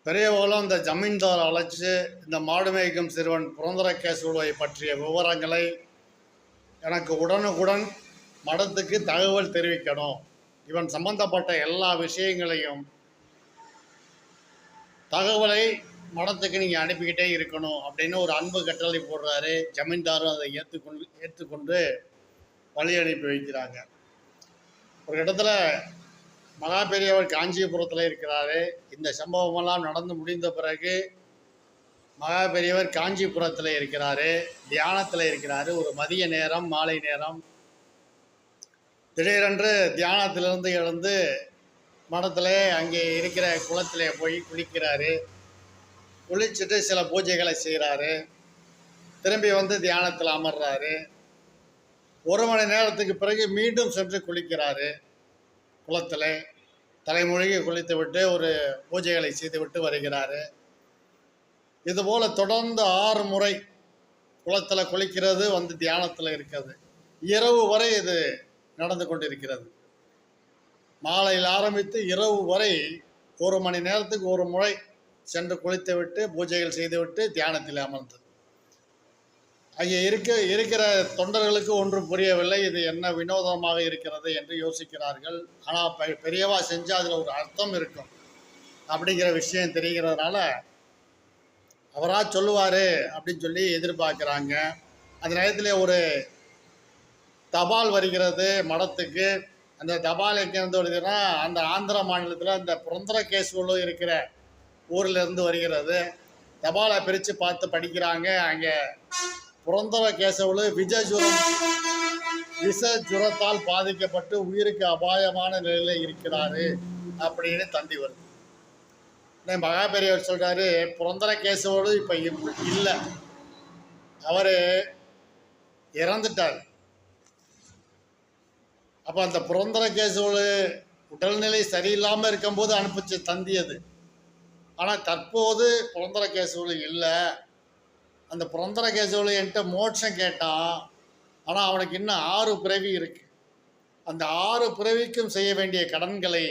பெரியவர்களும் இந்த ஜமீன்தார் அழைச்சு இந்த மாடு மேய்க்கும் சிறுவன் புரந்தரகேசவலை பற்றிய விவரங்களை எனக்கு உடனுக்குடன் மடத்துக்கு தகவல் தெரிவிக்கணும். இவன் சம்பந்தப்பட்ட எல்லா விஷயங்களையும் தகவலை மடத்துக்கு நீங்கள் அனுப்பிக்கிட்டே இருக்கணும் அப்படின்னு ஒரு அன்பு கட்டளை போடுறாரு. ஜமீன்தாரும் அதை ஏற்றுக்கொண்டு வழி அனுப்பி வைக்கிறாங்க. ஒரு இடத்துல மகா பெரியவர் காஞ்சிபுரத்தில் இருக்கிறாரு. இந்த சம்பவமெல்லாம் நடந்து முடிந்த பிறகு மகா பெரியவர் காஞ்சிபுரத்தில் இருக்கிறாரு, தியானத்தில் இருக்கிறாரு. ஒரு மதிய நேரம், மாலை நேரம். திடீரென்று தியானத்திலிருந்து எழுந்து மடத்தில் அங்கே இருக்கிற குளத்தில் போய் குளிக்கிறாரு. குளிச்சுட்டு சில பூஜைகளை செய்கிறாரு. திரும்பி வந்து தியானத்தில் அமர்றாரு. 1 மணி நேரத்துக்கு பிறகு மீண்டும் சென்று குளிக்கிறாரு. குளத்தில் தலைமொழிகி குளித்து விட்டு ஒரு பூஜைகளை செய்துவிட்டு வருகிறாரு. இதுபோல் தொடர்ந்து 6 முறை குளத்தில் குளிக்கிறது, வந்து தியானத்தில் இருக்கிறது. இரவு வரை இது நடந்து கொண்டிருக்கிறது. மாலையில் ஆரம்பித்து இரவு வரை 1 மணி நேரத்துக்கு 1 முறை சென்று குளித்து விட்டு பூஜைகள் செய்துவிட்டு தியானத்தில் அமர்ந்தது. அங்கே இருக்கிற தொண்டர்களுக்கு ஒன்றும் புரியவில்லை. இது என்ன வினோதமாக இருக்கிறது என்று யோசிக்கிறார்கள். ஆனால் பெரியவா செஞ்சால் அதில் ஒரு அர்த்தம் இருக்கும் அப்படிங்கிற விஷயம் தெரிகிறதுனால அவராக சொல்லுவார் அப்படின்னு சொல்லி எதிர்பார்க்குறாங்க. அந்த நேரத்தில் ஒரு தபால் வருகிறது மடத்துக்கு. அந்த தபால் எங்கேருந்து வருதுன்னா அந்த ஆந்திர மாநிலத்தில் அந்த புரந்தரகேசவலு இருக்கிற ஊரிலிருந்து வருகிறது. தபாலை பிரித்து பார்த்து படிக்கிறாங்க. அங்கே புரந்தரகேசவலு விஷ ஜுரத்தால் பாதிக்கப்பட்டு உயிருக்கு அபாயமான நிலையில் இருக்கிறாரு அப்படின்னு தந்தி வருது. மகா பெரியவர் சொல்கிறாரு, புரந்தரகேசவலு இப்போ இல்லை, அவர் இறந்துட்டார். அப்போ அந்த புரந்தரகேசவலு உடல்நிலை சரியில்லாமல் இருக்கும்போது அனுப்பிச்ச தந்தி அது. ஆனால் தற்போது புரந்தரகேசவலு இல்லை. அந்த புரந்தரகேசவலு என்கிட்ட மோட்சம் கேட்டான். ஆனால் அவனுக்கு இன்னும் 6 பிறவி இருக்கு. அந்த 6 பிறவிக்கும் செய்ய வேண்டிய கடன்களை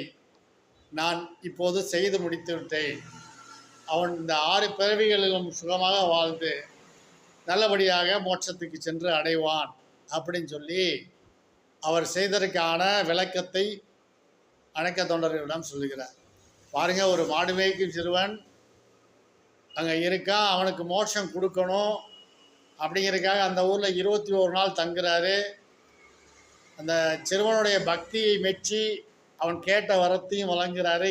நான் இப்போது செய்து முடித்து விட்டேன். அவன் இந்த 6 பிறவிகளிலும் சுகமாக வாழ்ந்து நல்லபடியாக மோட்சத்துக்கு சென்று அடைவான் அப்படின்னு சொல்லி அவர் செய்ததற்கான விளக்கத்தை அணைக்க தொண்டர்களிடம் சொல்லுகிறார். பாருங்க, ஒரு மாடு மேய்க்கும் சிறுவன் அங்கே இருக்கான், அவனுக்கு மோட்சம் கொடுக்கணும் அப்படிங்கிறதுக்காக அந்த ஊரில் 21 நாள் தங்குறாரு. அந்த சிறுவனுடைய பக்தியை மெச்சி அவன் கேட்ட வரத்தையும் வழங்குகிறாரு.